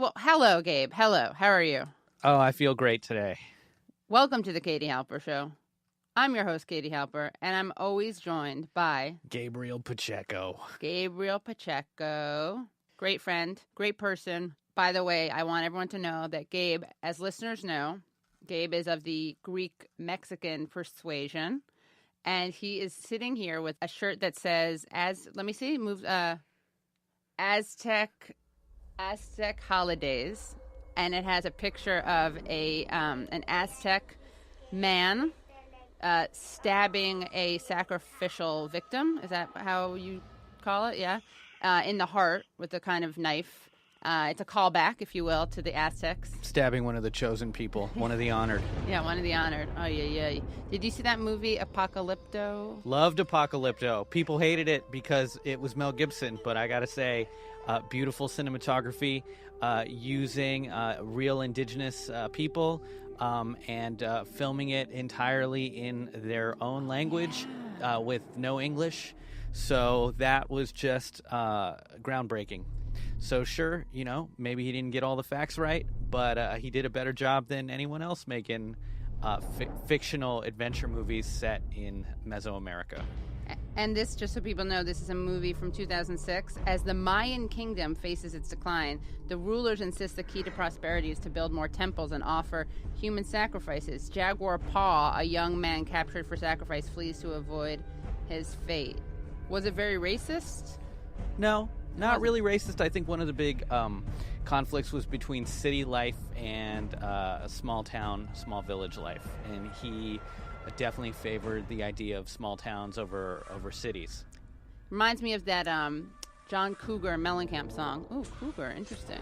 Well, hello, Gabe. Hello. How are you? Oh, I feel great today. Welcome to the Katie Halper Show. I'm your host, Katie Halper, and I'm always joined by Gabriel Pacheco. Gabriel Pacheco. Great friend, great person. By the way, I want everyone to know that Gabe, as listeners know, Gabe is of the Greek-Mexican persuasion, and he is sitting here with a shirt that says, Aztec holidays, and it has a picture of an Aztec man stabbing a sacrificial victim. Is that how you call it? Yeah. In the heart with a kind of knife. It's a callback, if you will, to the Aztecs. Stabbing one of the chosen people, one of the honored. Yeah, one of the honored. Oh, yeah. Did you see that movie, Apocalypto? Loved Apocalypto. People hated it because it was Mel Gibson, but I gotta say, beautiful cinematography, using real indigenous people, and filming it entirely in their own language, with no English. So that was just groundbreaking. So sure, maybe he didn't get all the facts right, but he did a better job than anyone else making fictional adventure movies set in Mesoamerica. And this, just so people know, this is a movie from 2006. As the Mayan kingdom faces its decline, the rulers insist the key to prosperity is to build more temples and offer human sacrifices. Jaguar Paw, a young man captured for sacrifice, flees to avoid his fate. Was it very racist? No, not really racist. I think one of the big conflicts was between city life and small town, small village life. And he definitely favored the idea of small towns over cities. Reminds me of that John Cougar Mellencamp song. Ooh, Cougar, interesting.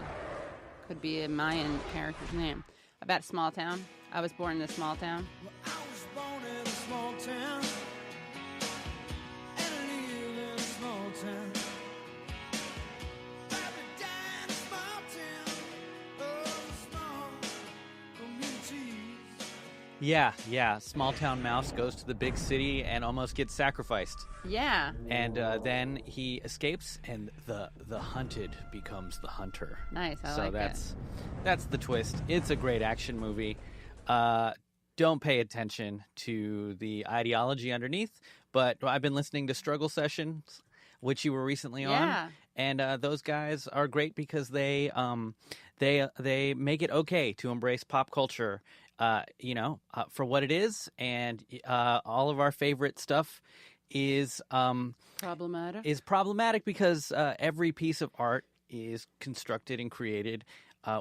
Could be a Mayan character's name. About a small town. I was born in a small town. Well, I was born in a small town, and I live in a small town. Baby died in a small town, oh, small communities. Yeah. Small town mouse goes to the big city and almost gets sacrificed. Yeah. And then he escapes, and the hunted becomes the hunter. Nice, I so like that's the twist. It's a great action movie. Don't pay attention to the ideology underneath, but I've been listening to Struggle Sessions, which you were recently on, and those guys are great because they make it okay to embrace pop culture, for what it is, and all of our favorite stuff is problematic because every piece of art is constructed and created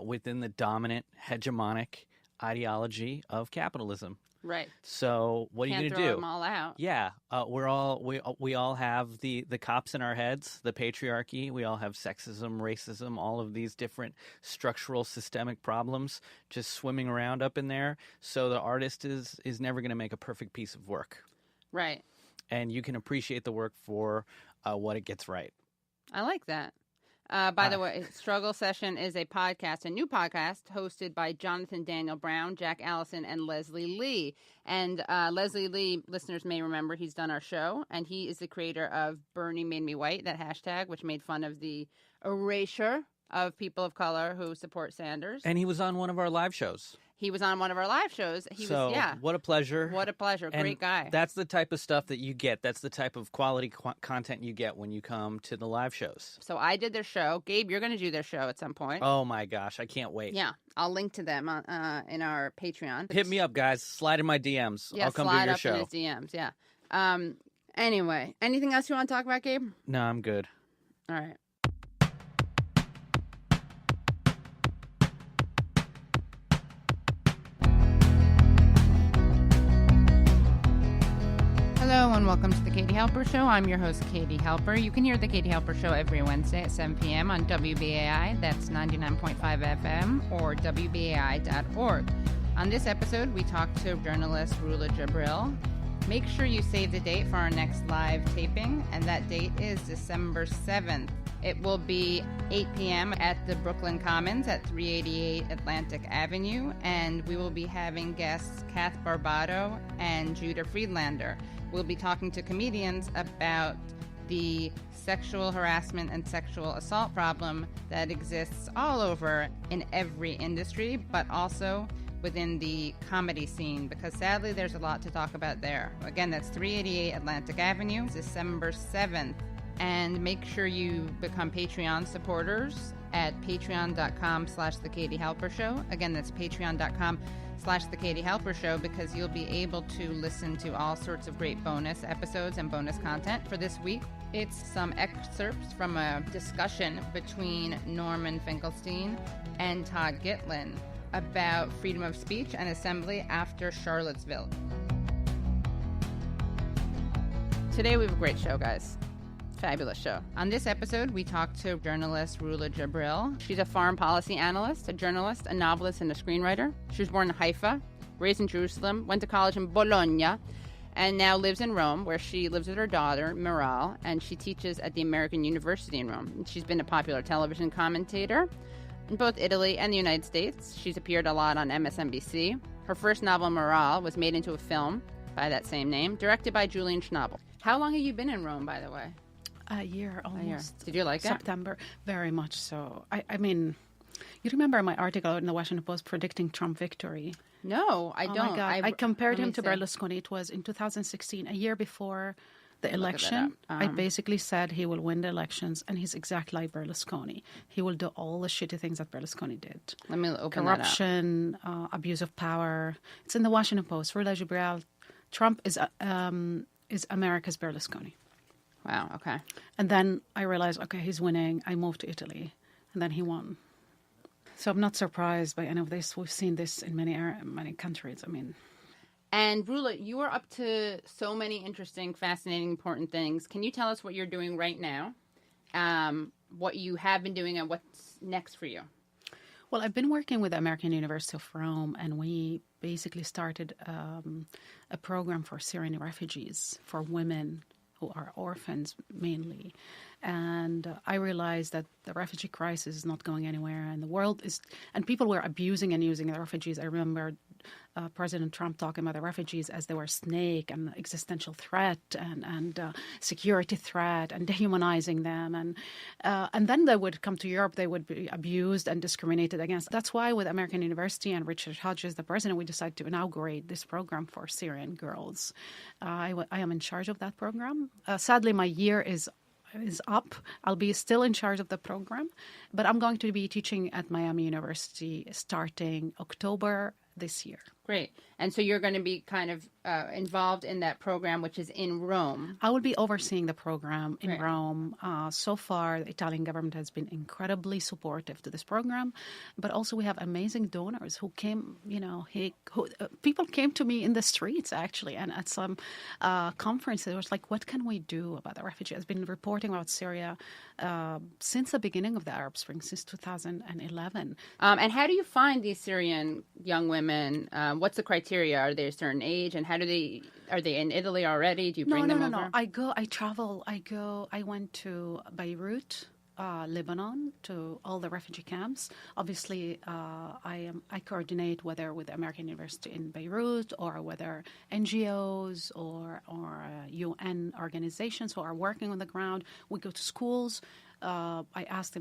within the dominant hegemonic ideology of capitalism. Right. So what are you going to do? Can't throw them all out. Yeah, we all have the cops in our heads, the patriarchy. We all have sexism, racism, all of these different structural, systemic problems just swimming around up in there. So the artist is never going to make a perfect piece of work. Right. And you can appreciate the work for what it gets right. I like that. By the way, Struggle Session is a new podcast hosted by Jonathan Daniel Brown, Jack Allison, and Leslie Lee. And Leslie Lee, listeners may remember, he's done our show, and he is the creator of Bernie Made Me White, that hashtag, which made fun of the erasure of people of color who support Sanders. And he was on one of our live shows. He was on one of our live shows. What a pleasure. What a pleasure. And great guy. That's the type of stuff that you get. That's the type of quality content you get when you come to the live shows. So I did their show. Gabe, you're going to do their show at some point. Oh, my gosh. I can't wait. Yeah. I'll link to them in our Patreon. Hit me up, guys. Slide in my DMs. Yeah, I'll come do your show. Slide up in his DMs, yeah. Anyway, anything else you want to talk about, Gabe? No, I'm good. All right. Hello and welcome to the Katie Halper Show. I'm your host, Katie Halper. You can hear the Katie Halper Show every Wednesday at 7 p.m. on WBAI. That's 99.5 FM or WBAI.org. On this episode, we talk to journalist Rula Jabreal. Make sure you save the date for our next live taping, and that date is December 7th. It will be 8 p.m. at the Brooklyn Commons at 388 Atlantic Avenue, and we will be having guests Kath Barbado and Judah Friedlander. We'll be talking to comedians about the sexual harassment and sexual assault problem that exists all over in every industry, but also within the comedy scene, because sadly there's a lot to talk about there. Again, that's 388 Atlantic Avenue, December 7th. And make sure you become Patreon supporters at patreon.com/The Katie Halper Show. Again, that's patreon.com/The Katie Halper Show, because you'll be able to listen to all sorts of great bonus episodes and bonus content. For this week, it's some excerpts from a discussion between Norman Finkelstein and Todd Gitlin about freedom of speech and assembly after Charlottesville. Today we have a great show, guys. Fabulous show. On this episode, we talked to journalist Rula Jabreal. She's a foreign policy analyst, a journalist, a novelist, and a screenwriter. She was born in Haifa, raised in Jerusalem, went to college in Bologna, and now lives in Rome, where she lives with her daughter, Miral, and she teaches at the American University in Rome. She's been a popular television commentator in both Italy and the United States. She's appeared a lot on MSNBC. Her first novel, Miral, was made into a film by that same name, directed by Julian Schnabel. How long have you been in Rome, by the way? A year almost. Did you like it? September, very much so. I mean, you remember my article in the Washington Post predicting Trump victory? No, I Oh don't. my God. I compared let him me to see. Berlusconi. It was in 2016, a year before the Look at election. that. I basically said he will win the elections, and he's exactly like Berlusconi. He will do all the shitty things that Berlusconi did. Let me open Corruption, abuse of power. It's in the Washington Post. Rula Jabreal. Trump is America's Berlusconi. that up. Wow, okay. And then I realized, okay, he's winning. I moved to Italy, and then he won. So I'm not surprised by any of this. We've seen this in many countries. I mean, And Rula, you are up to so many interesting, fascinating, important things. Can you tell us what you're doing right now, what you have been doing, and what's next for you? well, I've been working with the American University of Rome, and we basically started a program for Syrian refugees, for women who are orphans mainly. And I realized that the refugee crisis is not going anywhere, and the world is, and people were abusing and using the refugees. I remember President Trump talking about the refugees as they were a snake and existential threat and security threat, and dehumanizing them. And then they would come to Europe, they would be abused and discriminated against. That's why with American University and Richard Hodges, the president, we decided to inaugurate this program for Syrian girls. I am in charge of that program. Sadly, my year is up. I'll be still in charge of the program, but I'm going to be teaching at Miami University starting October this year. Great. And so you're going to be kind of involved in that program, which is in Rome. I will be overseeing the program in Right. Rome. So far, the Italian government has been incredibly supportive to this program, but also we have amazing donors who came, people came to me in the streets, actually, and at some conference, it was like, what can we do about the refugees? I've been reporting about Syria since the beginning of the Arab Spring, since 2011. And how do you find these Syrian young women? What's the criteria? Are they a certain age? And are they in Italy already? Do you bring them over? No. I travel. I went to Beirut, Lebanon, to all the refugee camps. Obviously, I coordinate whether with the American University in Beirut or whether NGOs or UN organizations who are working on the ground. We go to schools. I asked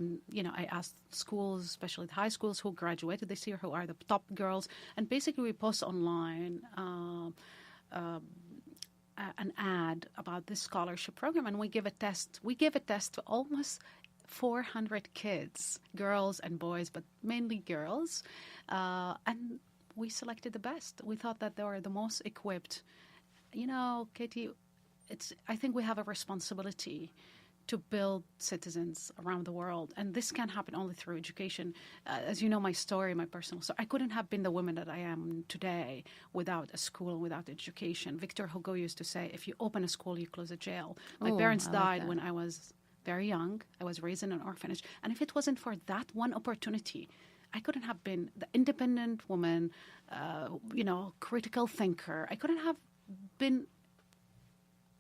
schools, especially the high schools who graduated this year, who are the top girls, and basically we post online an ad about this scholarship program, and we give a test. We give a test to almost 400 kids, girls and boys, but mainly girls, and we selected the best. We thought that they were the most equipped. Katie, I think we have a responsibility to build citizens around the world. And this can happen only through education. As you know, my story, my personal story, I couldn't have been the woman that I am today without a school, without education. Victor Hugo used to say, if you open a school, you close a jail. My parents died when I was very young. I was raised in an orphanage. And if it wasn't for that one opportunity, I couldn't have been the independent woman, critical thinker. I couldn't have been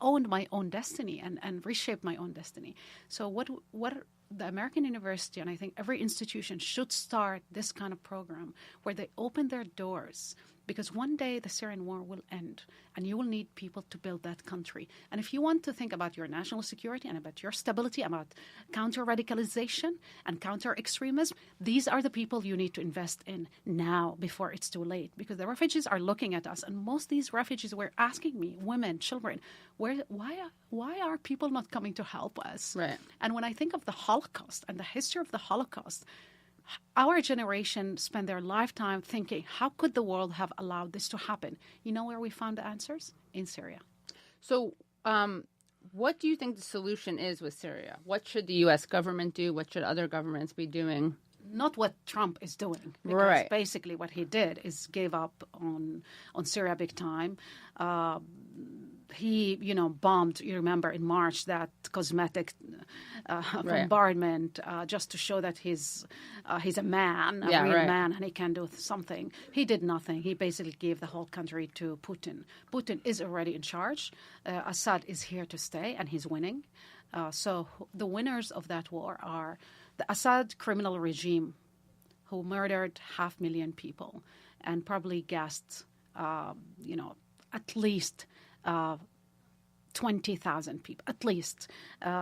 owned my own destiny and reshaped my own destiny. So what the American University, and I think every institution should start this kind of program where they open their doors, because one day the Syrian war will end, and you will need people to build that country. And if you want to think about your national security and about your stability, about counter-radicalization and counter-extremism, these are the people you need to invest in now before it's too late, because the refugees are looking at us, and most of these refugees were asking me, women, children, why are people not coming to help us? Right. And when I think of the Holocaust and the history of the Holocaust, our generation spent their lifetime thinking, how could the world have allowed this to happen? You know where we found the answers? In Syria. So what do you think the solution is with Syria? What should the U.S. government do? What should other governments be doing? Not what Trump is doing. Because Right. basically what he did is gave up on Syria big time. He, bombed, you remember, in March, that cosmetic bombardment just to show that he's a man, a real man, and he can do something. He did nothing. He basically gave the whole country to Putin. Putin is already in charge. Assad is here to stay, and he's winning. So the winners of that war are the Assad criminal regime, who murdered 500,000 people and probably gassed, at least 20,000 people, at least,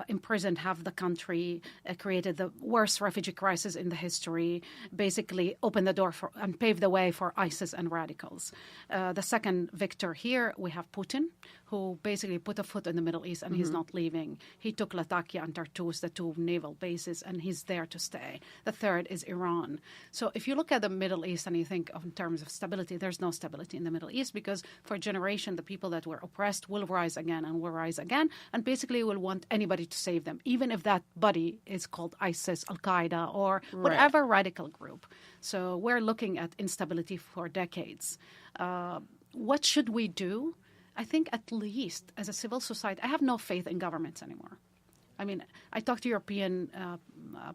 imprisoned half the country, created the worst refugee crisis in the history, basically opened the door for and paved the way for ISIS and radicals. The second victor here, we have Putin, who basically put a foot in the Middle East, and he's not leaving. He took Latakia and Tartus, the two naval bases, and he's there to stay. The third is Iran. So if you look at the Middle East and you think of in terms of stability, there's no stability in the Middle East, because for a generation, the people that were oppressed will rise again and will rise again, and basically will want anybody to save them, even if that body is called ISIS, Al-Qaeda, or whatever radical group. So we're looking at instability for decades. What should we do? I think at least as a civil society, I have no faith in governments anymore. I mean, I talk to European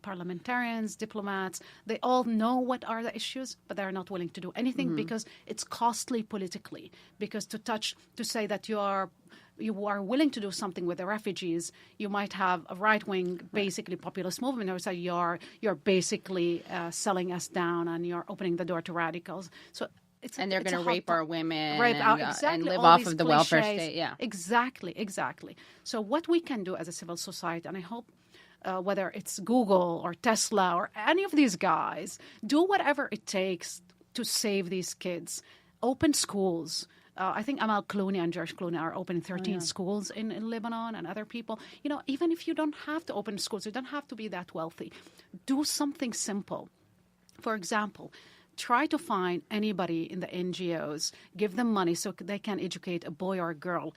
parliamentarians, diplomats. They all know what are the issues, but they're not willing to do anything because it's costly politically. Because to say that you are willing to do something with the refugees, you might have a right-wing, basically populist movement who say you're basically selling us down and you're opening the door to radicals. So. And they're going to rape our women exactly, and live all off these of the cliches. welfare state. Yeah, exactly. So what we can do as a civil society, and I hope whether it's Google or Tesla or any of these guys, do whatever it takes to save these kids. Open schools. I think Amal Clooney and George Clooney are opening 13 schools in Lebanon, and other people. Even if you don't have to open schools, you don't have to be that wealthy. Do something simple. For example, try to find anybody in the NGOs, give them money so they can educate a boy or a girl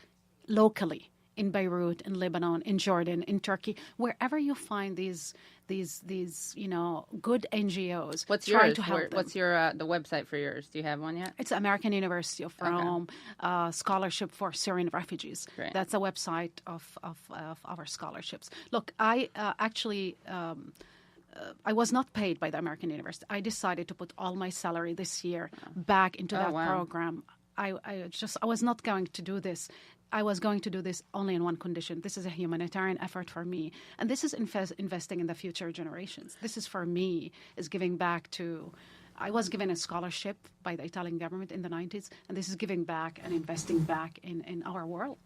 locally in Beirut, in Lebanon, in Jordan, in Turkey, wherever you find these good NGOs. What's try yours? To help them. What's your the website for yours? Do you have one yet? It's American University of Rome Scholarship for Syrian Refugees. Great. That's a website of our scholarships. Look, I actually. I was not paid by the American University. I decided to put all my salary this year back into that program. I was not going to do this. I was going to do this only in one condition. This is a humanitarian effort for me. And this is investing in the future generations. This is for me, is giving back to... I was given a scholarship by the Italian government in the 90s, and this is giving back and investing back in our world.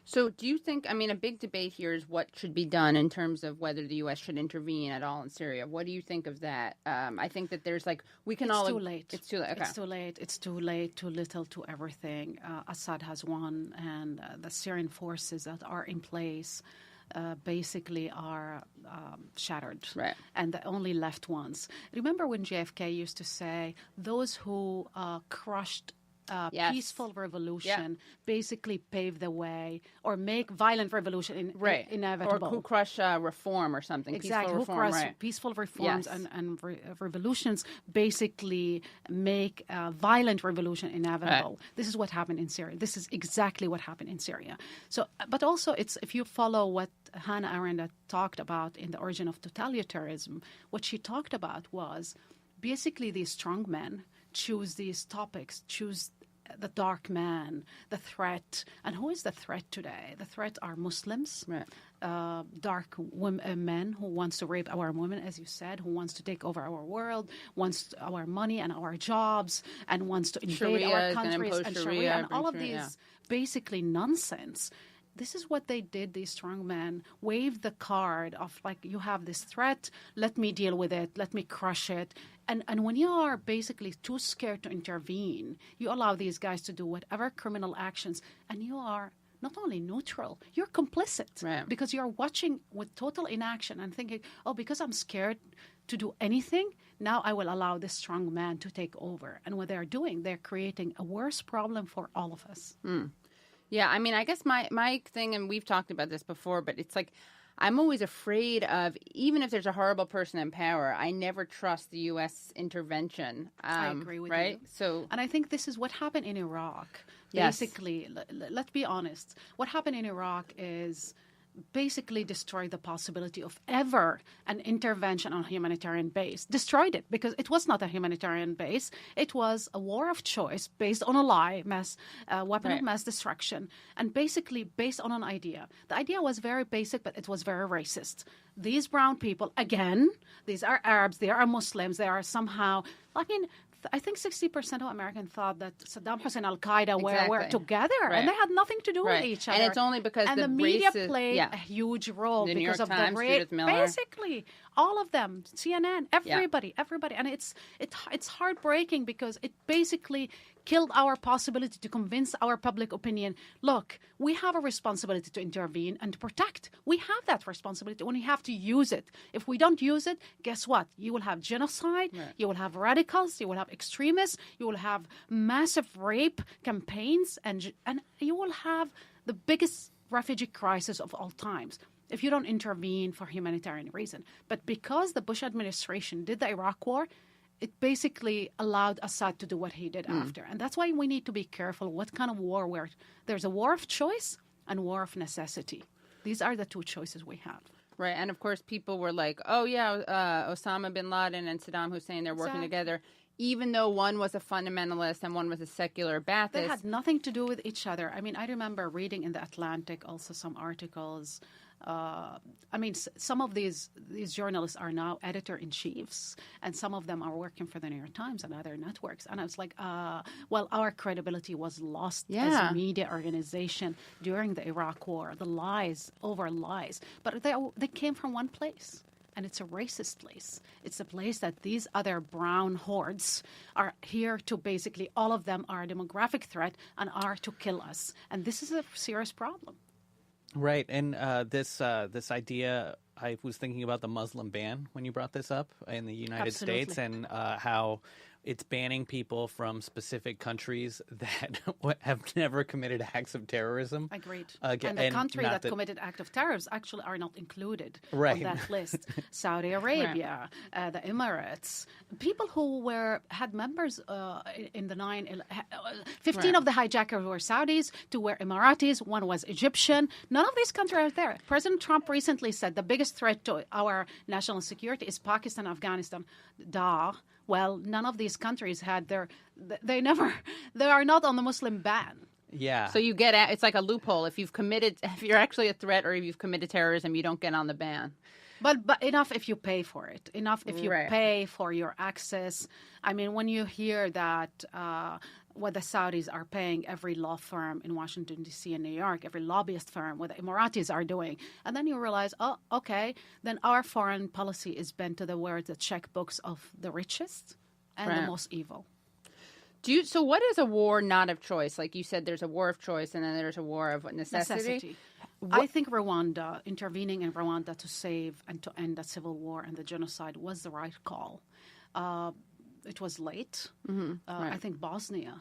So do you think, a big debate here is what should be done in terms of whether the U.S. should intervene at all in Syria. What do you think of that? I think that there's we can all... It's too late. It's too late. Okay. It's too late. It's too late, too little, to everything. Assad has won, and the Syrian forces that are in place basically are shattered. Right. And the only left ones. Remember when JFK used to say, those who crushed peaceful revolution basically pave the way, or make violent revolution inevitable. Or who crush reform or something. Exactly. Peaceful reform, peaceful reforms and revolutions basically make violent revolution inevitable. Right. This is what happened in Syria. This is exactly what happened in Syria. So, but also, if you follow what Hannah Arendt talked about in The Origin of Totalitarianism, what she talked about was basically these strong men choose these topics, choose the dark man, the threat. And who is the threat today? The threat are Muslims, dark men who wants to rape our women, as you said, who wants to take over our world, wants our money and our jobs, and wants to invade Sharia our is gonna countries impose and Sharia, Sharia and all of bring these Sharia, basically nonsense. This is what they did, these strong men, waved the card of like, you have this threat, let me deal with it, let me crush it. And when you are basically too scared to intervene, you allow these guys to do whatever criminal actions, and you are not only neutral, you're complicit. Right. Because you're watching with total inaction and thinking, oh, because I'm scared to do anything, now I will allow this strong man to take over. And what they're doing, they're creating a worse problem for all of us. Yeah, I mean, I guess my thing, and we've talked about this before, but it's like I'm always afraid of, even if there's a horrible person in power, I never trust the U.S. intervention. I agree with right? you. So, and I think this is what happened in Iraq. Yes. Basically, let's be honest. What happened in Iraq is basically destroyed the possibility of ever an intervention on a humanitarian base. Destroyed it because it was not a humanitarian base. It was a war of choice based on a lie, weapon of mass destruction, and basically based on an idea. The idea was very basic, but it was very racist. These brown people, again, these are Arabs, they are Muslims, they are somehow, I mean, I think 60% of Americans thought that Saddam Hussein and Al-Qaeda were together, and they had nothing to do with each other. And it's only because the media played a huge role the New because York of Times, the Judith Miller. Basically, all of them, CNN, everybody, and it's heartbreaking because it basically killed our possibility to convince our public opinion. Look, we have a responsibility to intervene and to protect. We have that responsibility. We have to use it. If we don't use it, guess what? You will have genocide. You will have radicals. You will have extremists. You will have massive rape campaigns, and you will have the biggest refugee crisis of all times if you don't intervene for humanitarian reason. But because the Bush administration did the Iraq war, it basically allowed Assad to do what he did after. And that's why we need to be careful what kind of war there's a war of choice and war of necessity. These are the two choices we have. Right. And of course, people were like, oh, yeah, Osama bin Laden and Saddam Hussein, they're working together. Even though one was a fundamentalist and one was a secular Ba'athist. They had nothing to do with each other. I mean, I remember reading in the Atlantic also some articles. I mean, some of these journalists are now editor-in-chiefs, and some of them are working for the New York Times and other networks. And I was like, well, our credibility was lost as a media organization during the Iraq war, the lies over lies. But they came from one place. And it's a racist place. It's a place that these other brown hordes are here to basically, all of them are a demographic threat and are to kill us. And this is a serious problem. Right. And this idea, I was thinking about the Muslim ban when you brought this up in the United States, and how it's banning people from specific countries that have never committed acts of terrorism. Agreed. And the country that committed acts of terrorism actually are not included on that list. Saudi Arabia, the Emirates, people who had members in the 15 of the hijackers were Saudis, 2 were Emiratis, 1 was Egyptian. None of these countries are there. President Trump recently said the biggest threat to our national security is Pakistan, Afghanistan. Well, none of these countries had they are not on the Muslim ban. Yeah. So you get it's like a loophole. If you're actually a threat or if you've committed terrorism, you don't get on the ban. But enough if you pay for it. Enough if you pay for your access. I mean, when you hear that what the Saudis are paying every law firm in Washington, D.C. and New York, every lobbyist firm, what the Emiratis are doing, and then you realize, oh, okay, then our foreign policy is bent to the checkbooks of the richest and the most evil. So what is a war not of choice? Like you said, there's a war of choice and then there's a war of necessity. I think intervening in Rwanda to save and to end the civil war and the genocide was the right call. It was late. I think Bosnia,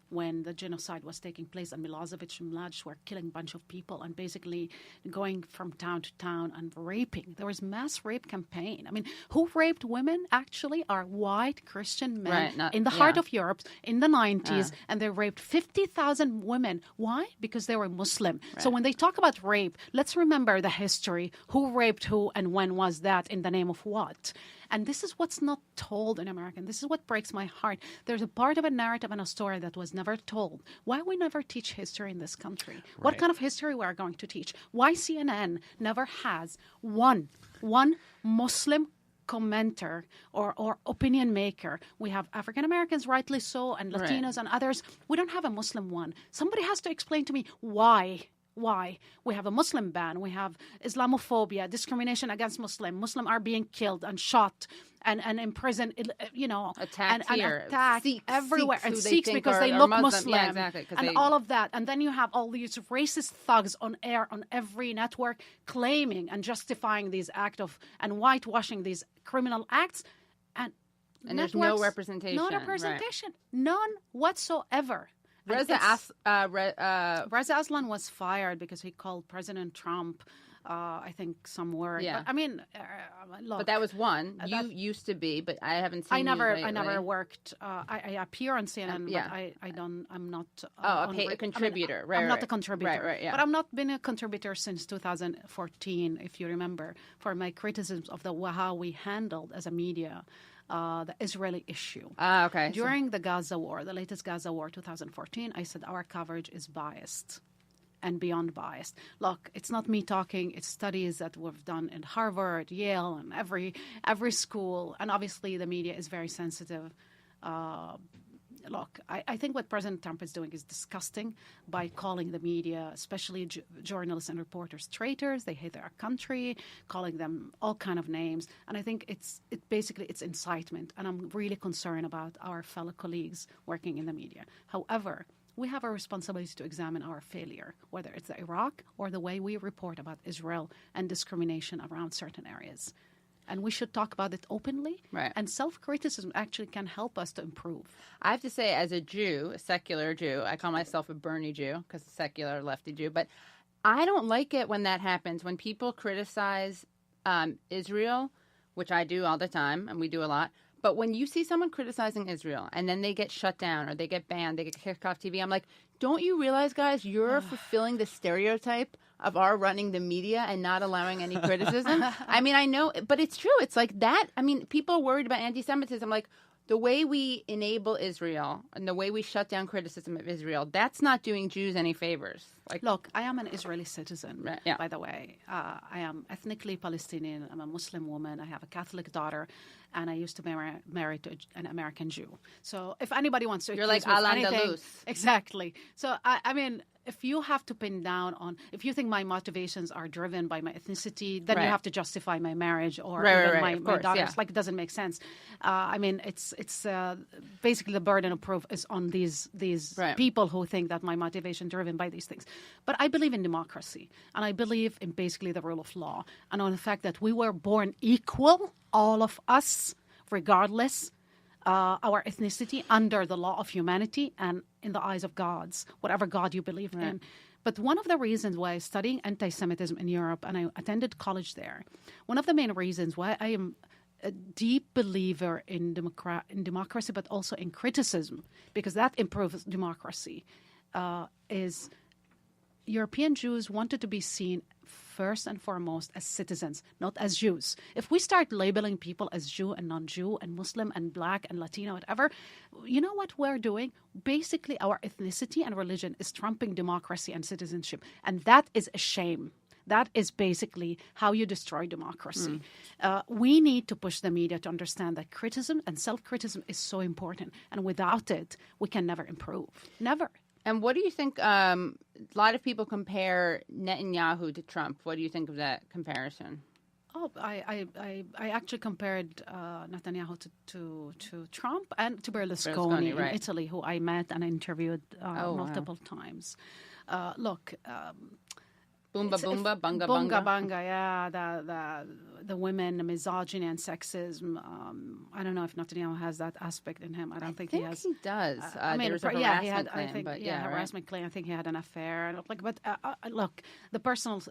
when the genocide was taking place and Milosevic and Mladic were killing a bunch of people and basically going from town to town and raping. There was mass rape campaign. I mean, who raped women actually are white Christian men in the heart of Europe in the 90s, and they raped 50,000 women. Why? Because they were Muslim. So when they talk about rape, let's remember the history. Who raped who and when was that, in the name of what? And this is what's not told in America. This is what breaks my heart. There's a part of a narrative and a story that was never told. Why we never teach history in this country? What Right. kind of history we are going to teach? Why CNN never has one Muslim commenter or opinion maker. We have African Americans, rightly so, and Latinos and others. We don't have a Muslim one. Somebody has to explain to me why. Why? We have a Muslim ban. We have Islamophobia, discrimination against Muslims are being killed and shot and imprisoned, Attacked and here. attacked Sikhs, everywhere. Sikhs And who they Sikhs think because they are look Muslim. Yeah, Muslim. exactly, 'cause And they- all of that. And then you have all these racist thugs on air on every network claiming and justifying these acts of and whitewashing these criminal acts. And there's no networks, representation. No right. representation. None whatsoever. And Reza Reza Aslan was fired because he called President Trump, I think, some word. Yeah. But, I mean, look. but that was one. You that- used to be, but I haven't seen I never lately. worked. I appear on CNN, yeah. but I don't. I'm not. A contributor. I'm not a contributor. Right, yeah. But I'm not been a contributor since 2014, if you remember, for my criticisms of how we handled as a media the Israeli issue. Okay. During the Gaza war, the latest Gaza war, 2014, I said our coverage is biased and beyond biased. Look, it's not me talking. It's studies that we've done in Harvard, Yale, and every school. And obviously the media is very sensitive. Look, I think what President Trump is doing is disgusting by calling the media, especially journalists and reporters, traitors. They hate their country, calling them all kind of names. And I think it's incitement. And I'm really concerned about our fellow colleagues working in the media. However, we have a responsibility to examine our failure, whether it's Iraq or the way we report about Israel and discrimination around certain areas. And we should talk about it openly. Right. And self-criticism actually can help us to improve. I have to say, as a Jew, a secular Jew, I call myself a Bernie Jew because a secular lefty Jew, but I don't like it when that happens, when people criticize Israel, which I do all the time, and we do a lot. But when you see someone criticizing Israel and then they get shut down or they get banned, they get kicked off TV, I'm like, don't you realize, guys, you're fulfilling the stereotype of our running the media and not allowing any criticism? I mean, I know, but it's true. It's like that. I mean, people are worried about anti-Semitism. Like, the way we enable Israel and the way we shut down criticism of Israel, that's not doing Jews any favors. Like, look, I am an Israeli citizen, Right, yeah. by the way. I am ethnically Palestinian. I'm a Muslim woman. I have a Catholic daughter, and I used to be married to an American Jew. So if anybody wants to You're accuse like me of anything, Al-Andalus. exactly. So I mean, if you have to pin down on, if you think my motivations are driven by my ethnicity, then Right. you have to justify my marriage or Right, even right, of my course, daughters. yeah. Like, it doesn't make sense. I mean, it's basically the burden of proof is on these Right. people who think that my motivation driven by these things. But I believe in democracy, and I believe in basically the rule of law, and on the fact that we were born equal, all of us, regardless our ethnicity, under the law of humanity and in the eyes of gods, whatever God you believe in. But one of the reasons why studying anti-Semitism in Europe, and I attended college there, one of the main reasons why I am a deep believer in democracy, but also in criticism, because that improves democracy, is European Jews wanted to be seen first and foremost as citizens, not as Jews. If we start labeling people as Jew and non-Jew and Muslim and Black and Latino, whatever, you know what we're doing? Basically, our ethnicity and religion is trumping democracy and citizenship. And that is a shame. That is basically how you destroy democracy. We need to push the media to understand that criticism and self-criticism is so important. And without it, we can never improve. Never. And what do you think? A lot of people compare Netanyahu to Trump. What do you think of that comparison? Oh, I actually compared Netanyahu to Trump and to Berlusconi in right. Italy, who I met and interviewed wow. multiple times. Look, Boomba boomba, bunga bunga bunga. bunga, yeah, the women, the misogyny and sexism. I don't know if Netanyahu has that aspect in him. I don't think he has. He does. I mean, there was a yeah, harassment he had. claim, I think, but yeah, right. harassment claim. I think he had an affair. And but look, the personal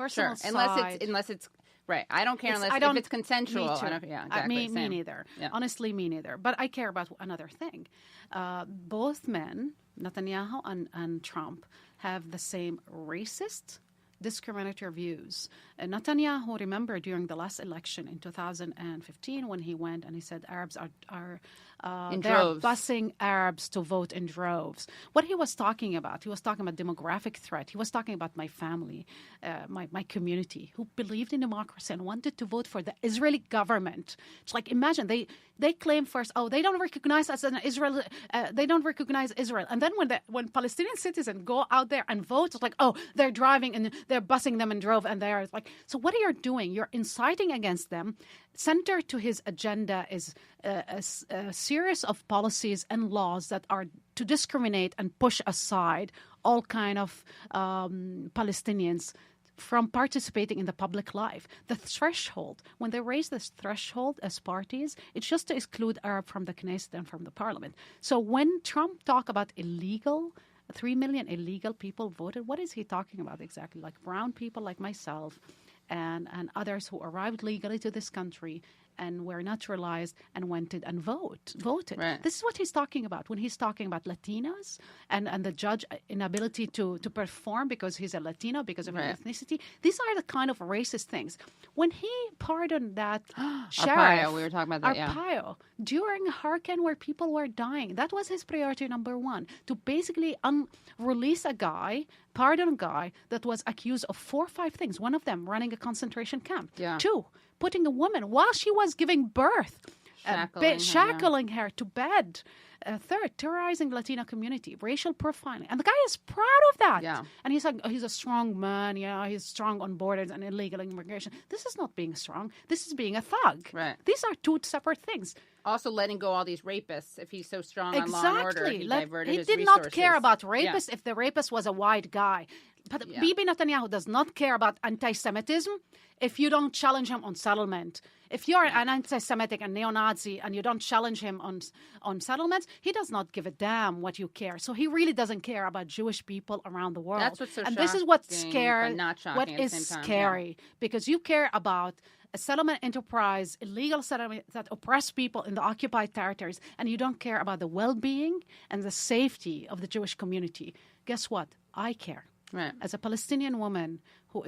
Sure, side. unless it's right. I don't care It's- if it's consensual. Me too. I don't, yeah, exactly. Me same. neither. Yeah. Honestly, me neither. But I care about another thing. Both men, Netanyahu and Trump, have the same racist, discriminatory views. Netanyahu, remember during the last election in 2015 when he went and he said Arabs are they're busing Arabs to vote in droves. What he was talking about demographic threat. He was talking about my family, my community, who believed in democracy and wanted to vote for the Israeli government. It's like, imagine, they claim first, they don't recognize us as an Israel, they don't recognize Israel. And then when Palestinian citizens go out there and vote, it's like, they're driving and they're busing them in drove, and they're like, so what are you doing? You're inciting against them. Center to his agenda is a series of policies and laws that are to discriminate and push aside all kind of Palestinians from participating in the public life. The threshold, when they raise this threshold as parties, it's just to exclude Arab from the Knesset and from the parliament. So when Trump talk about 3 million illegal people voted, what is he talking about exactly? Like brown people like myself and others who arrived legally to this country and were naturalized and went and voted. Right. This is what he's talking about when he's talking about Latinas and the judge inability to perform because he's a Latino, because of his ethnicity. These are the kind of racist things. When he pardoned that sheriff, Arpaio, we were talking about that, Arpaio, during a hurricane where people were dying, that was his priority number one, to basically release a guy, pardon a guy that was accused of 4 or 5 things. One of them, running a concentration camp. Yeah. 2, putting a woman while she was giving birth, shackling her to bed. 3rd, terrorizing Latino community, racial profiling. And the guy is proud of that. Yeah. And he's like, he's a strong man. He's strong on borders and illegal immigration. This is not being strong. This is being a thug. Right. These are 2 separate things. Also letting go all these rapists if he's so strong on law and order. He diverted his did resources. not care about rapists if the rapist was a white guy. But Bibi Netanyahu does not care about anti-Semitism if you don't challenge him on settlement. If you're an anti-Semitic and neo-Nazi and you don't challenge him on settlements, he does not give a damn what you care. So he really doesn't care about Jewish people around the world. That's what's so and shocking, this is what's scary. but not shocking what at the is same time, scary because you care about a settlement enterprise, illegal settlement that oppress people in the occupied territories, and you don't care about the well-being and the safety of the Jewish community. Guess what? I care. Right. As a Palestinian woman who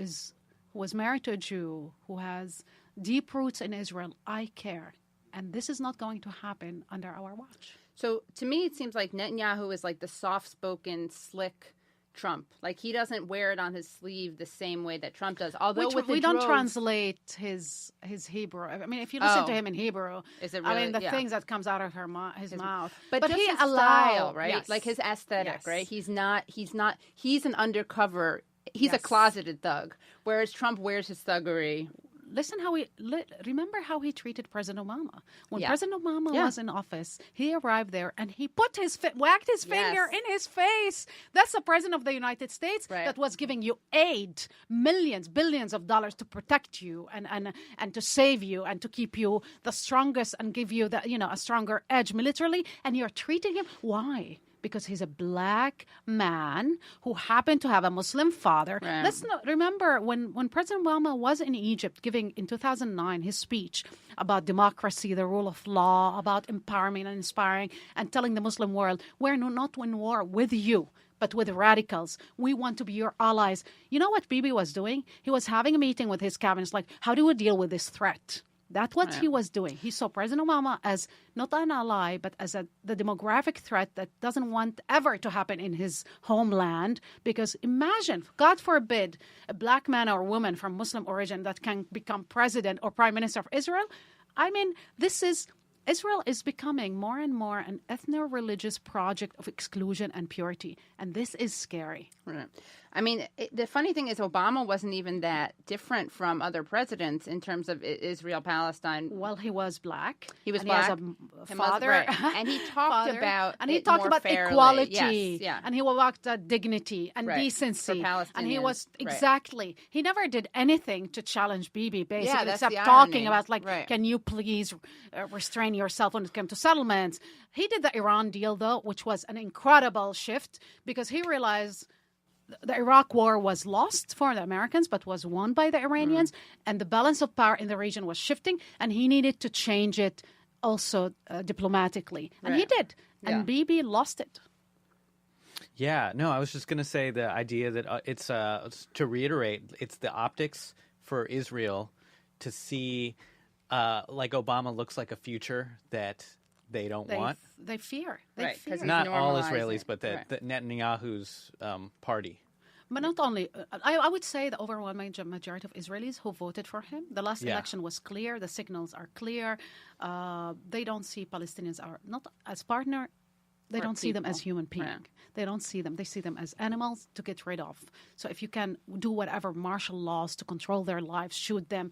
was married to a Jew, who has deep roots in Israel, I care. And this is not going to happen under our watch. So to me, it seems like Netanyahu is like the soft-spoken, slick Trump. Like he doesn't wear it on his sleeve the same way that Trump does. Although we don't translate his Hebrew. I mean, if you listen to him in Hebrew, is it really, I mean, the things that comes out of his mouth. But just he his style, right? Yes. Like his aesthetic, Yes. right? He's an undercover. He's a closeted thug, whereas Trump wears his thuggery. Listen remember how he treated President Obama. When Yeah. President Obama Yeah. was in office, he arrived there and he put whacked his finger in his face. That's the President of the United States that was giving you aid, millions, billions of dollars to protect you and to save you and to keep you the strongest and give you a stronger edge militarily. And you're treating him. Why? Because he's a black man who happened to have a Muslim father. Right. Let's remember when President Obama was in Egypt giving in 2009 his speech about democracy, the rule of law, about empowerment and inspiring and telling the Muslim world, we're not in war with you, but with radicals. We want to be your allies. You know what Bibi was doing? He was having a meeting with his cabinet, like, how do we deal with this threat? That's what he was doing. He saw President Obama as not an ally, but as the demographic threat that doesn't want ever to happen in his homeland. Because imagine, God forbid, a black man or woman from Muslim origin that can become president or prime minister of Israel. I mean, Israel is becoming more and more an ethno-religious project of exclusion and purity. And this is scary. Right. I mean, the funny thing is Obama wasn't even that different from other presidents in terms of Israel-Palestine. Well, he was black. He was and black. He has a father. And he talked about and he talked about fairly. equality. Yes, and he talked about dignity and decency. For Palestinians. And he was he never did anything to challenge Bibi, basically, that's except the talking irony. about can you please restrain yourself when it comes to settlements. He did the Iran deal, though, which was an incredible shift because he realized the Iraq war was lost for the Americans, but was won by the Iranians, and the balance of power in the region was shifting, and he needed to change it also diplomatically. And he did. And Bibi lost it. Yeah, no, I was just going to say the idea that it's to reiterate, it's the optics for Israel to see like Obama looks like a future that they don't want. They fear. They Right, 'cause fear. he's Not all normalizing. Israelis, but Right. that Netanyahu's party. But not only, I would say the overwhelming majority of Israelis who voted for him. The last Yeah. election was clear. The signals are clear. They don't see Palestinians are not as partner. They Or don't see them as people. human beings. Right. They don't see them. They see them as animals to get rid of. So if you can do whatever martial laws to control their lives, shoot them,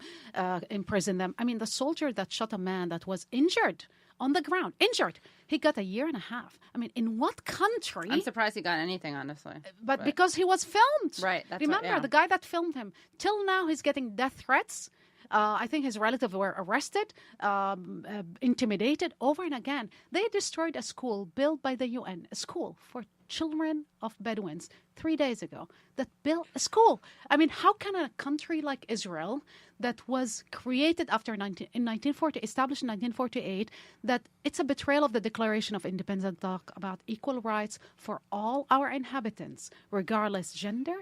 imprison them. I mean, the soldier that shot a man that was injured on the ground, he got a year and a half. I mean, in what country? I'm surprised he got anything, honestly. But because he was filmed. Right, that's what- Remember, yeah. the guy that filmed him, till now he's getting death threats. I think his relatives were arrested, intimidated over and again. They destroyed a school built by the UN, a school for children of Bedouins 3 days ago that built a school. I mean, how can a country like Israel that was created after 1940, established in 1948, that it's a betrayal of the Declaration of Independence, talk about equal rights for all our inhabitants, regardless gender,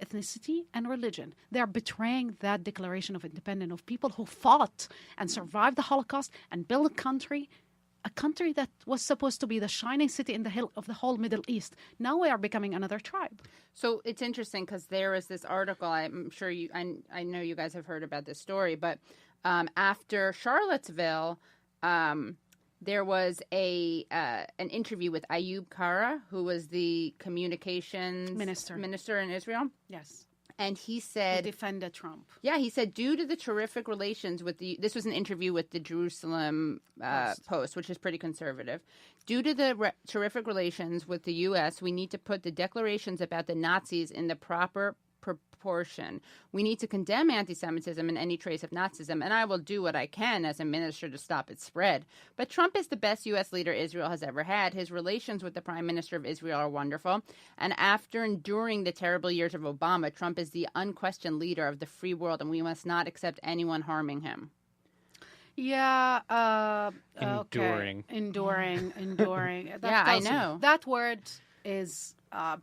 ethnicity, and religion. They are betraying that Declaration of Independence of people who fought and survived the Holocaust and built a country that was supposed to be the shining city in the hill of the whole Middle East. Now we are becoming another tribe. So it's interesting because there is this article. I'm sure I know you guys have heard about this story, but after Charlottesville, there was an interview with Ayub Kara, who was the communications minister in Israel, Yes. and he He said, defended Trump. yeah, he said, due to the terrific relations with this was an interview with the Jerusalem Post, which is pretty conservative. Due to the terrific relations with the U.S., we need to put the declarations about the Nazis in the proper proportion. We need to condemn anti-Semitism and any trace of Nazism, and I will do what I can as a minister to stop its spread. But Trump is the best U.S. leader Israel has ever had. His relations with the Prime Minister of Israel are wonderful. And after enduring the terrible years of Obama, Trump is the unquestioned leader of the free world, and we must not accept anyone harming him. Yeah. Enduring. Okay. Enduring. That Yeah, I tells you- know. that word is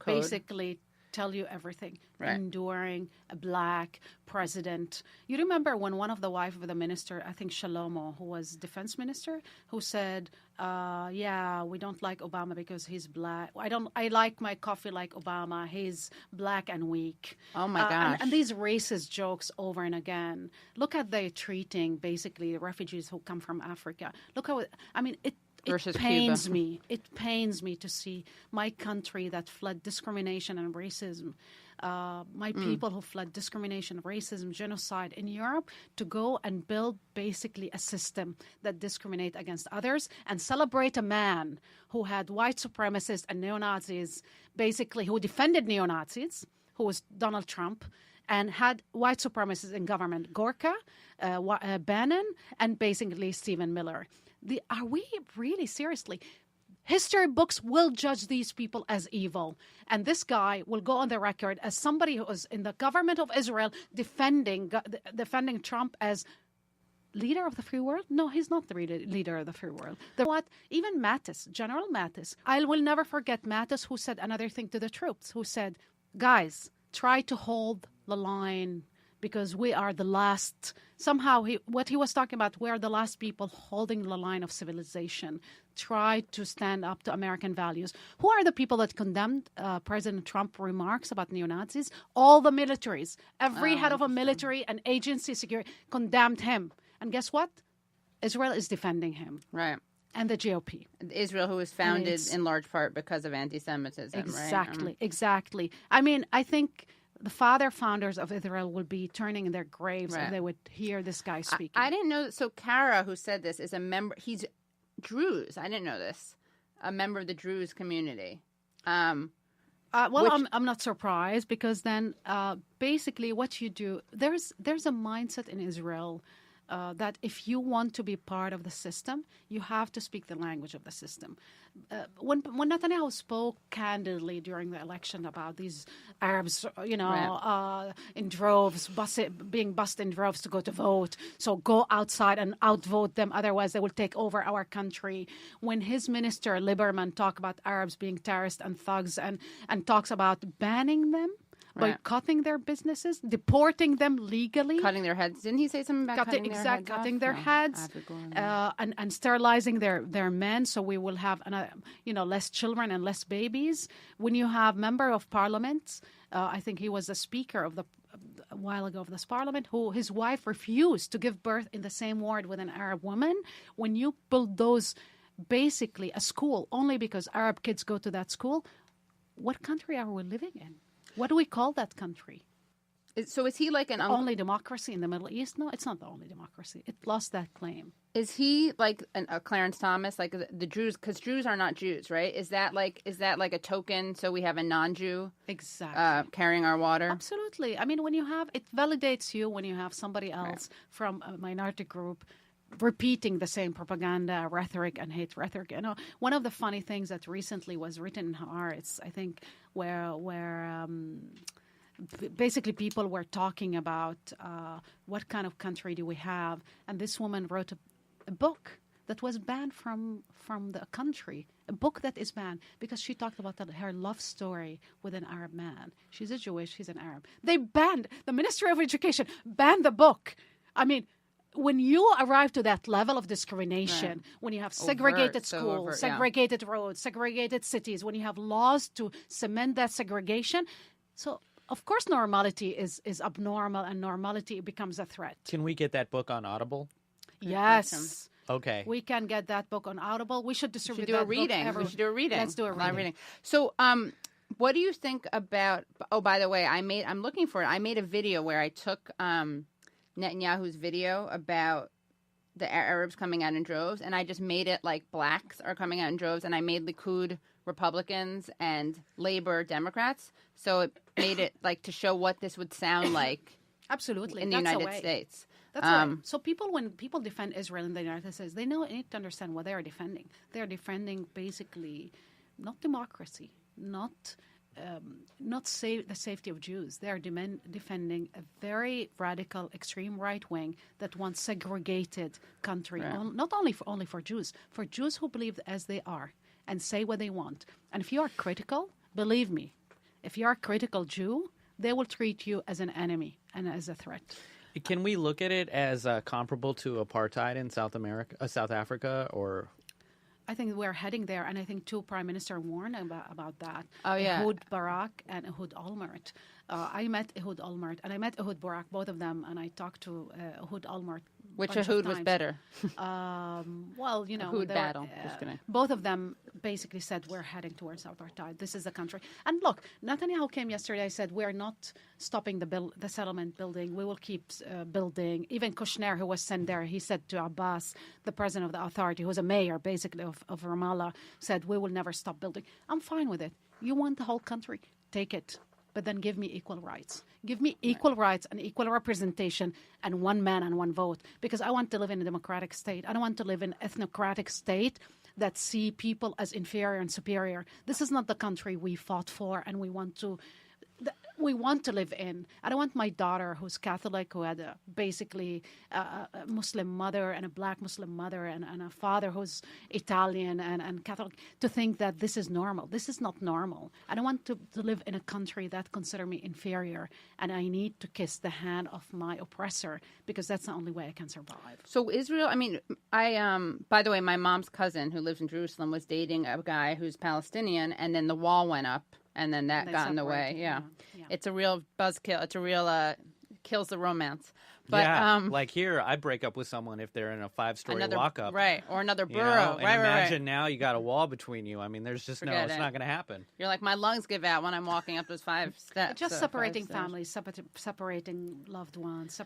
basically tell you everything. Right. Enduring, a black president. You remember when one of the wife of the minister, I think Shalomo, who was defense minister, who said, yeah, we don't like Obama because he's black. I like my coffee like Obama. He's black and weak. Oh, my gosh. And these racist jokes over and again. Look at they treating basically the refugees who come from Africa. Look how, it Versus pains Cuba. me. It pains me to see my country that fled discrimination and racism, my people who fled discrimination, racism, genocide in Europe, to go and build basically a system that discriminates against others and celebrate a man who had white supremacists and neo-Nazis, basically who defended neo-Nazis, who was Donald Trump, and had white supremacists in government, Gorka, Bannon, and basically Stephen Miller. Are we really seriously? History books will judge these people as evil. And this guy will go on the record as somebody who was in the government of Israel defending Trump as leader of the free world? No, he's not the leader of the free world. Even Mattis, General Mattis, I will never forget Mattis, who said another thing to the troops, who said, guys, try to hold the line because we are the last. Somehow, what he was talking about, we are the last people holding the line of civilization. Try to stand up to American values. Who are the people that condemned President Trump's remarks about neo-Nazis? All the militaries. Every head of a military and agency security condemned him. And guess what? Israel is defending him. Right. And the GOP. Israel, who was founded in large part because of anti-Semitism, Exactly, right? exactly. I think the founders of Israel will be turning in their graves if they would hear this guy speaking. I didn't know. So Kara, who said this, is a member. He's Druze. I didn't know this. A member of the Druze community. I'm not surprised because then basically what you do, there's a mindset in Israel that if you want to be part of the system, you have to speak the language of the system. When Netanyahu spoke candidly during the election about these Arabs, in droves, being bussed in droves to go to vote, so go outside and outvote them, otherwise they will take over our country. When his minister Lieberman talked about Arabs being terrorists and thugs and talks about banning them, boycotting their businesses, deporting them legally, cutting their heads. Didn't he say something about cutting their heads? And sterilizing their men, so we will have less children and less babies. When you have member of parliament, I think he was the speaker of a while ago of this parliament, who his wife refused to give birth in the same ward with an Arab woman. When you bulldoze basically a school only because Arab kids go to that school, what country are we living in? What do we call that country? So is he like an only democracy in the Middle East? No, it's not the only democracy. It lost that claim. Is he like a Clarence Thomas, like the Jews? Because Jews are not Jews, right? Is that like a token? So we have a non-Jew carrying our water. Absolutely. I mean, when you have it validates you when you have somebody else from a minority group repeating the same propaganda, rhetoric, and hate rhetoric. One of the funny things that recently was written in Haaretz, I think, where basically people were talking about what kind of country do we have, and this woman wrote a book that was banned from the country, a book that is banned because she talked about her love story with an Arab man. She's a Jewish, he's an Arab. The Ministry of Education banned the book. I mean, when you arrive to that level of discrimination, when you have segregated schools, segregated roads, segregated cities, when you have laws to cement that segregation, so of course normality is abnormal and normality becomes a threat. Can we get that book on Audible? Yes. Okay. We can get that book on Audible. We should distribute that book. We should do a reading. Let's do a reading. So, what do you think about? Oh, by the way, I'm looking for it. I made a video where I took Netanyahu's video about the Arabs coming out in droves, and I just made it like blacks are coming out in droves, and I made Likud Republicans and Labor Democrats, so it made it like to show what this would sound like absolutely in the United States. That's right. So when people defend Israel in the United States, they need to understand what they are defending. They are defending basically not democracy, not the safety of Jews. They are defending a very radical, extreme right wing that wants segregated country, not only for Jews who believe as they are and say what they want. And if you are critical, believe me, if you are a critical Jew, they will treat you as an enemy and as a threat. Can we look at it as comparable to apartheid in South Africa, or? I think we're heading there, and I think two prime ministers warned about that. Oh, yeah. Ehud Barak and Ehud Olmert. I met Ehud Olmert, and I met Ehud Barak, both of them, and I talked to Ehud Olmert. Which Ehud was better? Well, Ehud battle. Just kidding. Both of them basically said we're heading towards apartheid. This is the country. And look, Netanyahu came yesterday. Said we're not stopping the settlement building. We will keep building. Even Kushner, who was sent there, he said to Abbas, the president of the authority, who was a mayor basically of Ramallah, said we will never stop building. I'm fine with it. You want the whole country? Take it. But then give me equal rights. Give me equal rights and equal representation and one man and one vote. Because I want to live in a democratic state. I don't want to live in an ethnocratic state that see people as inferior and superior. This is not the country we fought for and we want to live in. I don't want my daughter, who's Catholic, who had basically a Muslim mother and a black Muslim mother and a father who's Italian and Catholic, to think that this is normal. This is not normal. I don't want to live in a country that consider me inferior, and I need to kiss the hand of my oppressor because that's the only way I can survive. So Israel, I mean, by the way, my mom's cousin who lives in Jerusalem was dating a guy who's Palestinian, and then the wall went up. And then that got in the way. Yeah. It's a real buzzkill. It's a real kills the romance. But like here, I break up with someone if they're in a 5-story walk-up, right? Or another borough, right? Imagine now you got a wall between you. I mean, there's just it's not going to happen. You're like, my lungs give out when I'm walking up those 5 steps. Just separating families, separating loved ones,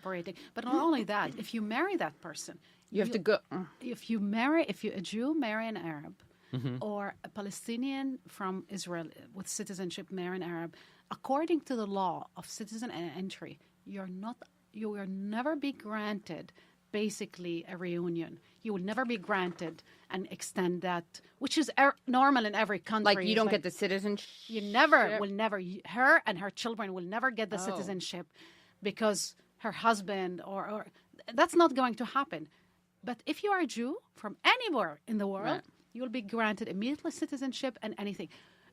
But not only that, if you marry that person, you have to go. If a Jew marry an Arab. Mm-hmm. Or a Palestinian from Israel with citizenship marry an Arab, according to the law of citizen entry, you will never be granted basically a reunion. You will never be granted and extend that, which is normal in every country. Like you don't get the citizenship? You never will never. Her and her children will never get the citizenship because her husband or that's not going to happen. But if you are a Jew from anywhere in the world, you will be granted immediately citizenship and anything.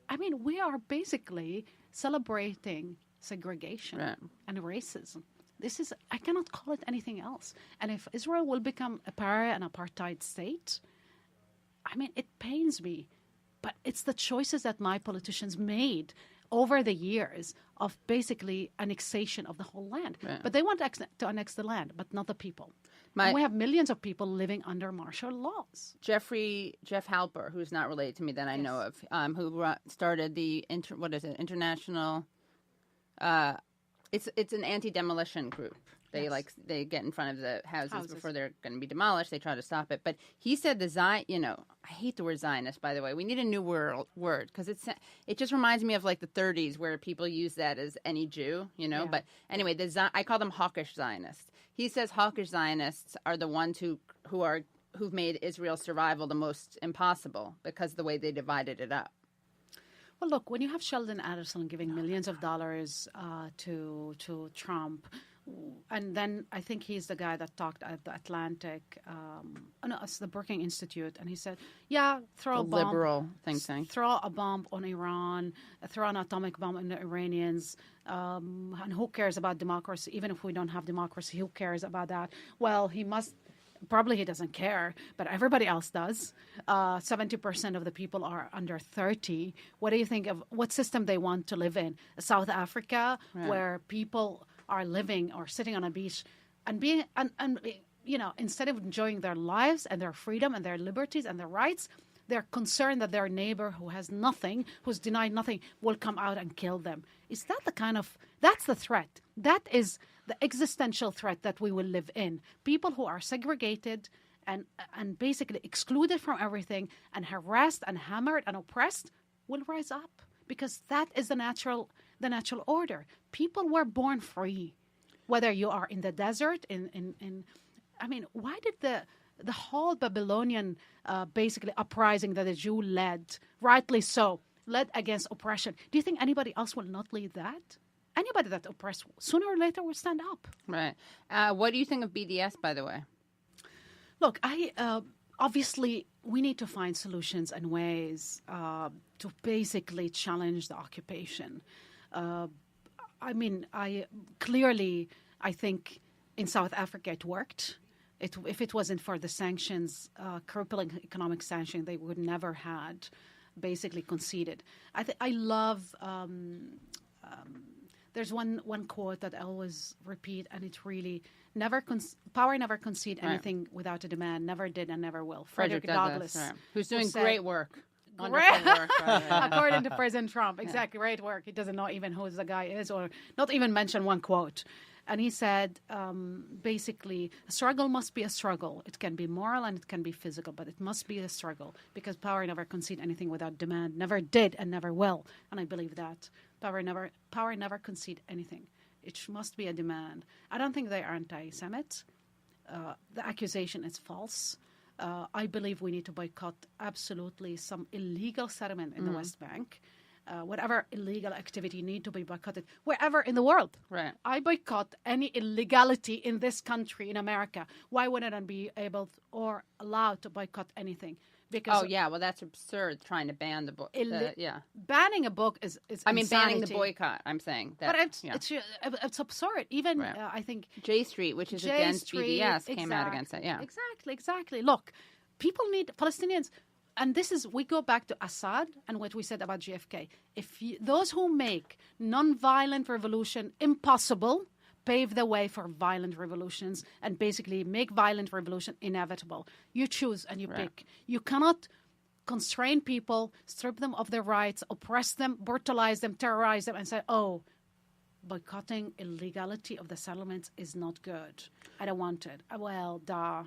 I mean, we are basically celebrating segregation and racism. I cannot call it anything else. And if Israel will become a pariah and apartheid state, I mean, it pains me. But it's the choices that my politicians made over the years of basically annexation of the whole land. Right. But they want to annex the land, but not the people. And we have millions of people living under martial laws. Jeff Halper, who's not related to me that I know of, who started the international. It's an anti-demolition group. They get in front of the houses before they're going to be demolished. They try to stop it. But he said I hate the word Zionist, by the way. We need a new word because it just reminds me of like the 30s where people use that as any Jew, Yeah. But anyway, I call them hawkish Zionists. He says hawkish Zionists are the ones who've made Israel's survival the most impossible because of the way they divided it up. Well, look, when you have Sheldon Adelson giving millions of dollars to Trump, and then I think he's the guy that talked at the Atlantic, it's the Brookings Institute, and he said, throw a bomb. Liberal think tank. Throw a bomb on Iran, throw an atomic bomb on the Iranians, and who cares about democracy? Even if we don't have democracy, who cares about that? Well, he must... Probably he doesn't care, but everybody else does. 70% of the people are under 30. What do you think of what system they want to live in? South Africa, where people are living or sitting on a beach and being, instead of enjoying their lives and their freedom and their liberties and their rights, they're concerned that their neighbor who has nothing, who's denied nothing, will come out and kill them. Is that that's the threat? That is the existential threat that we will live in. People who are segregated and basically excluded from everything and harassed and hammered and oppressed will rise up because that is the natural order. People were born free, whether you are in the desert, why did the whole Babylonian basically uprising that the Jew led, rightly so, led against oppression. Do you think anybody else will not lead that? Anybody that oppressed, sooner or later, will stand up. Right. What do you think of BDS, by the way? Look, obviously, we need to find solutions and ways to basically challenge the occupation. I think in South Africa it worked. If it wasn't for the sanctions, crippling economic sanctions, they would never had basically conceded. I love. There's one quote that I always repeat, and it's really power never concede anything without a demand, never did and never will. Frederick Douglass, who's doing great work. Great work, according to President Trump. Exactly, great work. He doesn't know even who the guy is, or not even mention one quote. And he said, basically, a struggle must be a struggle. It can be moral and it can be physical, but it must be a struggle because power never concede anything without demand, never did and never will. And I believe that. Power never concede anything. It must be a demand. I don't think they are anti-Semites. The accusation is false. I believe we need to boycott absolutely some illegal settlement in the West Bank. Whatever illegal activity need to be boycotted wherever in the world. Right. I boycott any illegality in this country, in America. Why wouldn't I be able or allowed to boycott anything? Because that's absurd trying to ban the book. Banning a book is insanity. Banning the boycott, I'm saying. That, but it's absurd. Even, I think... J Street, which is against BDS, came out against it, Exactly. Look, Palestinians... And we go back to Assad and what we said about JFK. Those who make non-violent revolution impossible pave the way for violent revolutions and basically make violent revolution inevitable. You choose and you pick. You cannot constrain people, strip them of their rights, oppress them, brutalize them, terrorize them, and say, boycotting illegality of the settlements is not good. I don't want it. Well, duh.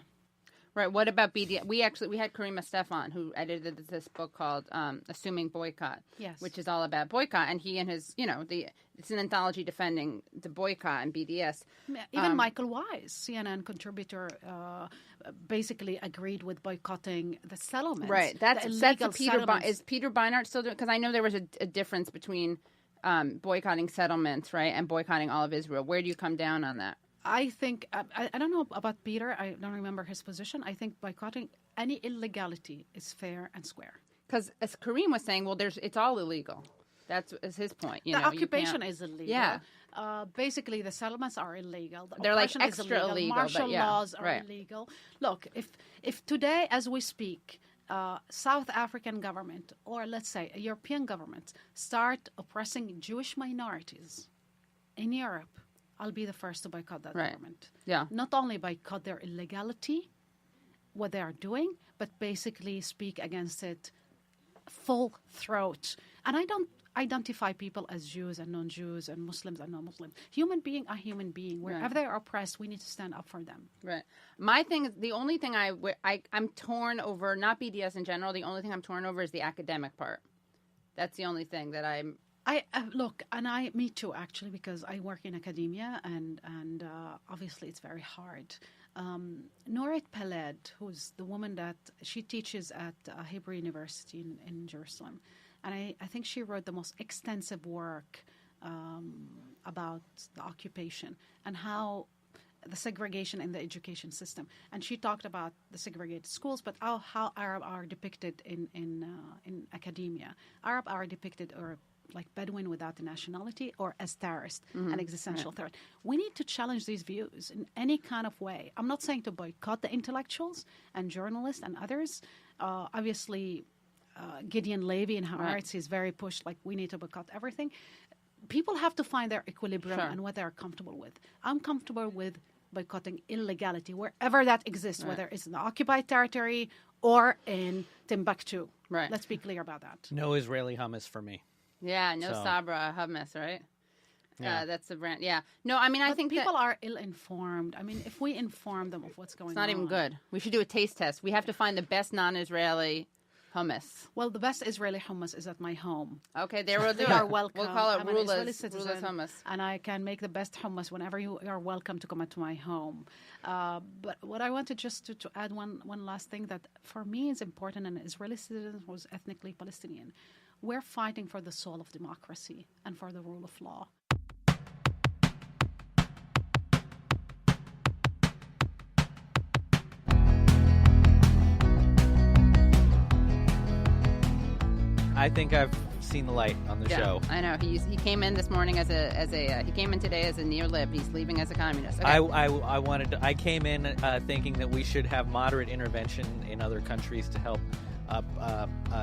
Right. What about BDS? We had Karima Stefan, who edited this book called Assuming Boycott, Yes. which is all about boycott. And he and his, it's an anthology defending the boycott and BDS. Even Michael Wise, CNN contributor, basically agreed with boycotting the settlements. Right. That's Is Peter Beinart still doing? Because I know there was a difference between boycotting settlements, right, and boycotting all of Israel. Where do you come down on that? I think, I don't know about Peter. I don't remember his position. I think boycotting any illegality is fair and square. Because as Kareem was saying, it's all illegal. That's his point. The occupation is illegal. Yeah. Basically, the settlements are illegal. They're like oppression is extra illegal, Martial but yeah, laws are right. illegal. Look, if today, as we speak, South African government, or let's say a European government, start oppressing Jewish minorities in Europe, I'll be the first to boycott that Right. government. Yeah. Not only boycott their illegality, what they are doing, but basically speak against it full throat. And I don't identify people as Jews and non-Jews and Muslims and non-Muslims. Human being are human being. Wherever Right. they are oppressed, we need to stand up for them. Right. My thing is, the only thing I'm torn over, not BDS in general, the only thing I'm torn over is the academic part. That's the only thing that I'm... Look, and me too, actually, because I work in academia, and obviously it's very hard. Norit Peled, who's the woman that she teaches at Hebrew University in Jerusalem, and I think she wrote the most extensive work about the occupation and how the segregation in the education system. And she talked about the segregated schools, but how Arab are depicted in academia. Arab are depicted or like Bedouin without a nationality, or as terrorist, an existential threat. We need to challenge these views in any kind of way. I'm not saying to boycott the intellectuals and journalists and others. Obviously, Gideon Levy in Haaretz is very pushed, like we need to boycott everything. People have to find their equilibrium and what they're comfortable with. I'm comfortable with boycotting illegality wherever that exists, whether it's in the occupied territory or in Timbuktu. Right. Let's be clear about that. No Israeli hummus for me. Yeah, no So- Sabra hummus, right? Yeah. That's the brand. Yeah. No, I mean, I But think people that are ill-informed. I mean, if we inform them of what's going on. it's not even good. We should do a taste test. We have to find the best non-Israeli hummus. Well, the best Israeli hummus is at my home. Okay, there we'll do They it. are welcome. We'll call it I'm an Israeli Rula's citizen, hummus. and I can make the best hummus whenever you are welcome to come into my home. But what I wanted just to add one last thing that for me is important, an Israeli citizen who's ethnically Palestinian. We're fighting for the soul of democracy and for the rule of law. I think I've seen the light on the show. I know. He came in this morning he came in today as a neo-lib. He's leaving as a communist. Okay. I came in thinking that we should have moderate intervention in other countries to help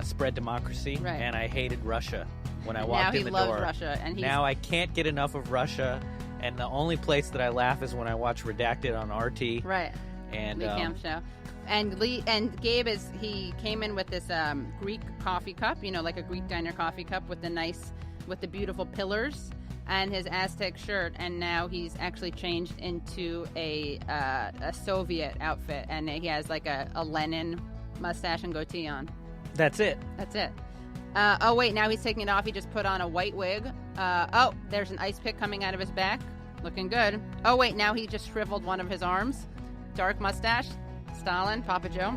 spread democracy, Right. and I hated Russia when I walked now in the he loves door. Russia, and Now I can't get enough of Russia, and the only place that I laugh is when I watch Redacted on RT. right. And Lee Camp show. And Gabe he came in with this Greek coffee cup, like a Greek diner coffee cup with the beautiful pillars, and his Aztec shirt, and now he's actually changed into a Soviet outfit, and he has like a Lenin mustache and goatee on. That's it. That's it. Wait, now he's taking it off. He just put on a white wig. There's an ice pick coming out of his back. Looking good. Oh, wait, now he just shriveled one of his arms. Dark mustache. Stalin, Papa Joe.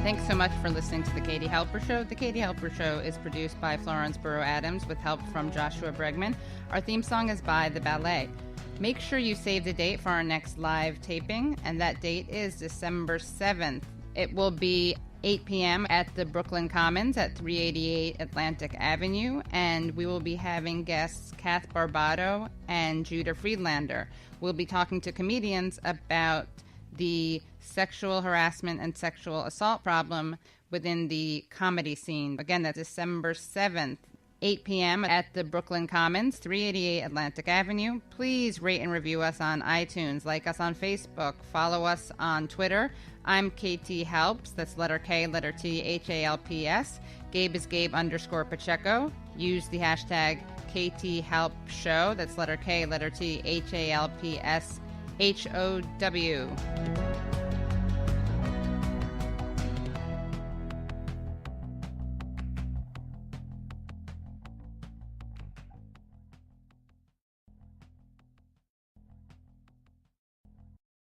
Thanks so much for listening to The Katie Halper Show. The Katie Halper Show is produced by Florence Burrow-Adams with help from Joshua Bregman. Our theme song is by The Ballet. Make sure you save the date for our next live taping, and that date is December 7th. It will be 8 p.m. at the Brooklyn Commons at 388 Atlantic Avenue, and we will be having guests Kath Barbado and Judah Friedlander. We'll be talking to comedians about the sexual harassment and sexual assault problem within the comedy scene. Again, that's December 7th. 8 p.m. at the Brooklyn Commons, 388 Atlantic Avenue. Please rate and review us on iTunes, like us on Facebook, follow us on Twitter. I'm KT Helps, that's letter K, letter T, HALPS. Gabe is Gabe _ Pacheco. Use the hashtag KT Help Show. That's letter K, letter T, HALPSHOW.